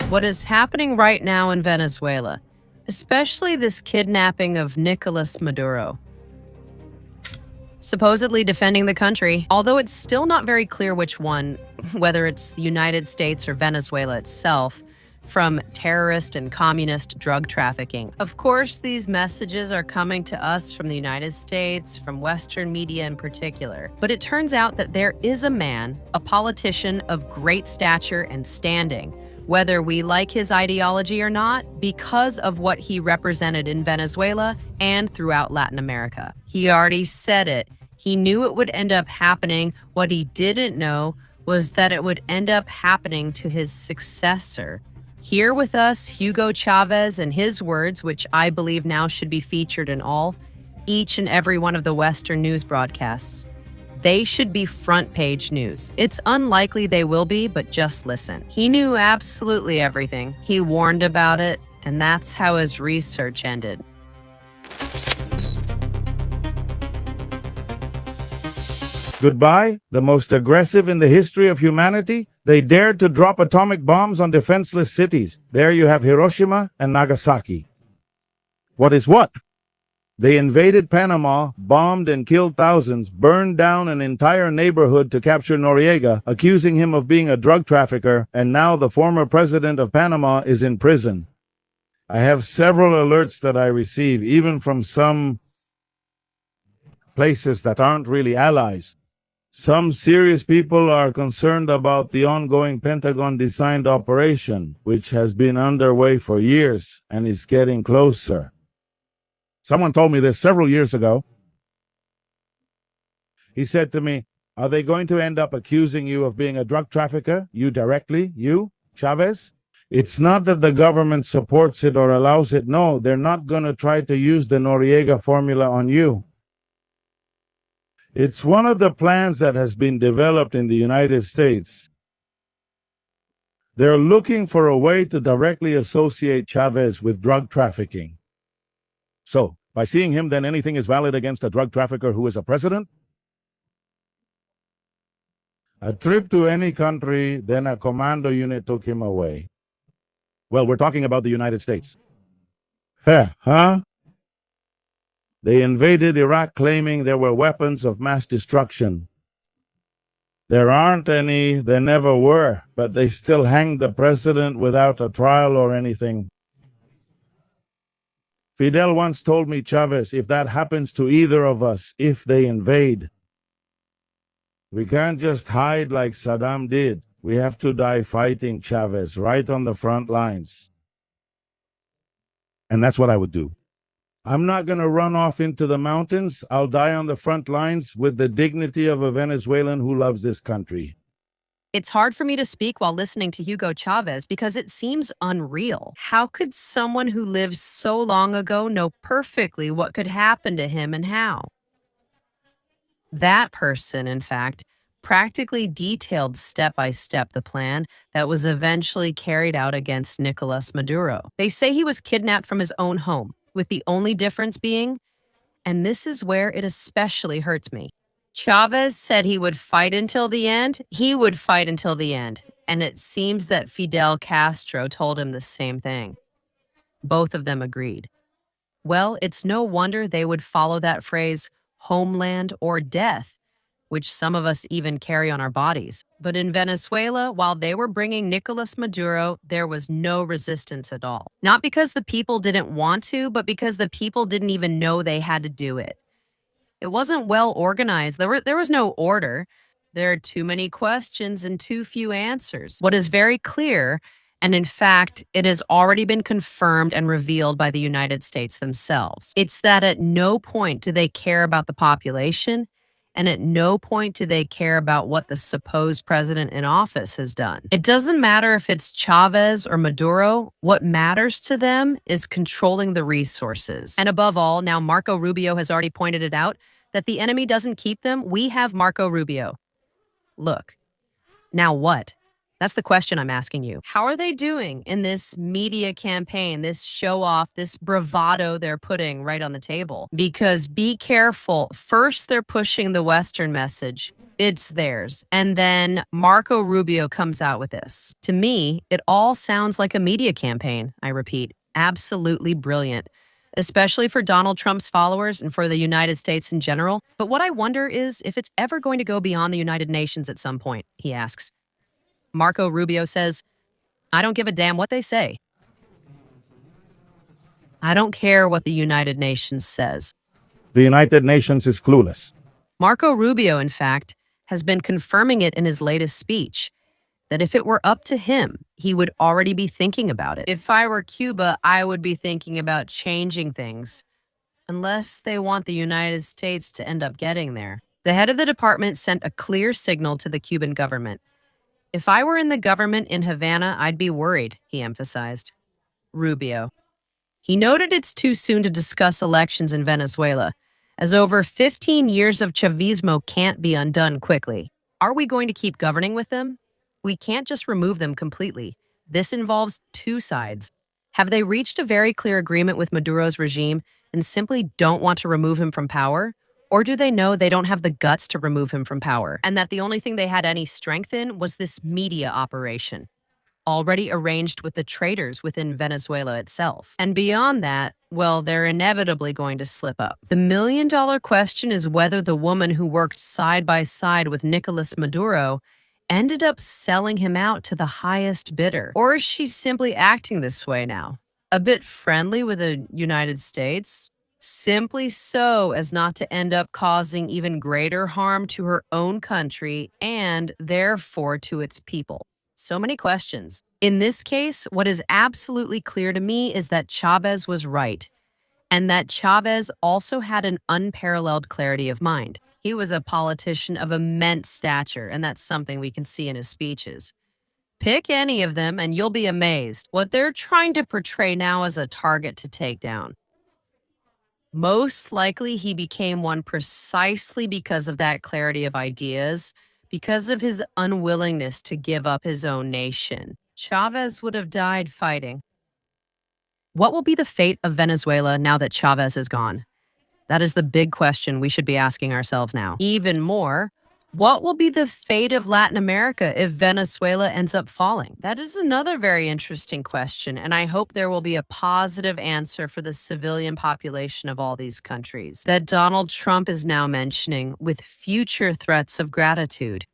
What is happening right now in Venezuela, especially this kidnapping of Nicolas Maduro, supposedly defending the country, although it's still not very clear which one, whether it's the United States or Venezuela itself, from terrorist and communist drug trafficking. Of course, these messages are coming to us from the United States, from Western media in particular. But it turns out that there is a man, a politician of great stature and standing, whether we like his ideology or not, because of what he represented in Venezuela and throughout Latin America. He already said it. He knew it would end up happening. What he didn't know was that it would end up happening to his successor. Here with us, Hugo Chavez, and his words, which I believe now should be featured in each and every one of the Western news broadcasts. They should be front page news. It's unlikely they will be, but just listen. He knew absolutely everything. He warned about it, and that's how his research ended. Goodbye, the most aggressive in the history of humanity. They dared to drop atomic bombs on defenseless cities. There you have Hiroshima and Nagasaki. What is what? They invaded Panama, bombed and killed thousands, burned down an entire neighborhood to capture Noriega, accusing him of being a drug trafficker, and now the former president of Panama is in prison. I have several alerts that I receive, even from some places that aren't really allies. Some serious people are concerned about the ongoing Pentagon-designed operation, which has been underway for years and is getting closer. Someone told me this several years ago. He said to me, "Are they going to end up accusing you of being a drug trafficker? You directly? You, Chavez? It's not that the government supports it or allows it. No, they're not going to try to use the Noriega formula on you. It's one of the plans that has been developed in the United States. They're looking for a way to directly associate Chavez with drug trafficking. So, by seeing him, then anything is valid against a drug trafficker who is a president? A trip to any country, then a commando unit took him away." Well, we're talking about the United States. Huh? They invaded Iraq claiming there were weapons of mass destruction. There aren't any, there never were, but they still hanged the president without a trial or anything. Fidel once told me, "Chavez, if that happens to either of us, if they invade, we can't just hide like Saddam did. We have to die fighting, Chavez, right on the front lines." And that's what I would do. I'm not going to run off into the mountains. I'll die on the front lines with the dignity of a Venezuelan who loves this country. It's hard for me to speak while listening to Hugo Chavez because it seems unreal. How could someone who lived so long ago know perfectly what could happen to him and how? That person, in fact, practically detailed step by step the plan that was eventually carried out against Nicolas Maduro. They say he was kidnapped from his own home, with the only difference being, and this is where it especially hurts me, Chavez said he would fight until the end. He would fight until the end. And it seems that Fidel Castro told him the same thing. Both of them agreed. Well, it's no wonder they would follow that phrase, homeland or death, which some of us even carry on our bodies. But in Venezuela, while they were bringing Nicolas Maduro, there was no resistance at all. Not because the people didn't want to, but because the people didn't even know they had to do it. It wasn't well organized. There was no order. There are too many questions and too few answers. What is very clear, and in fact, it has already been confirmed and revealed by the United States themselves, it's that at no point do they care about the population, and at no point do they care about what the supposed president in office has done. It doesn't matter if it's Chavez or Maduro. What matters to them is controlling the resources. And above all, now Marco Rubio has already pointed it out, that the enemy doesn't keep them. We have Marco Rubio. Look, now what? That's the question I'm asking you. How are they doing in this media campaign, this show off, this bravado they're putting right on the table? Because be careful. First, they're pushing the Western message. It's theirs. And then Marco Rubio comes out with this. To me, it all sounds like a media campaign, I repeat. Absolutely brilliant, especially for Donald Trump's followers and for the United States in general. But what I wonder is if it's ever going to go beyond the United Nations at some point, he asks. Marco Rubio says, I don't give a damn what they say. I don't care what the United Nations says. The United Nations is clueless. Marco Rubio, in fact, has been confirming it in his latest speech, that if it were up to him, he would already be thinking about it. If I were Cuba, I would be thinking about changing things, unless they want the United States to end up getting there. The head of the department sent a clear signal to the Cuban government. If I were in the government in Havana, I'd be worried, he emphasized. Rubio. He noted it's too soon to discuss elections in Venezuela, as over 15 years of Chavismo can't be undone quickly. Are we going to keep governing with them? We can't just remove them completely. This involves two sides. Have they reached a very clear agreement with Maduro's regime and simply don't want to remove him from power? Or do they know they don't have the guts to remove him from power, and that the only thing they had any strength in was this media operation, already arranged with the traitors within Venezuela itself? And beyond that, well, they're inevitably going to slip up. The million-dollar question is whether the woman who worked side by side with Nicolas Maduro ended up selling him out to the highest bidder. Or is she simply acting this way now? A bit friendly with the United States? Simply so as not to end up causing even greater harm to her own country and therefore to its people. So many questions. In this case, what is absolutely clear to me is that Chavez was right, and that Chavez also had an unparalleled clarity of mind. He was a politician of immense stature, and that's something we can see in his speeches. Pick any of them, and you'll be amazed. What they're trying to portray now as a target to take down. Most likely, he became one precisely because of that clarity of ideas, because of his unwillingness to give up his own nation. Chavez would have died fighting. What will be the fate of Venezuela now that Chavez is gone? That is the big question we should be asking ourselves now. Even more, what will be the fate of Latin America if Venezuela ends up falling? That is another very interesting question, and I hope there will be a positive answer for the civilian population of all these countries that Donald Trump is now mentioning with future threats of gratitude.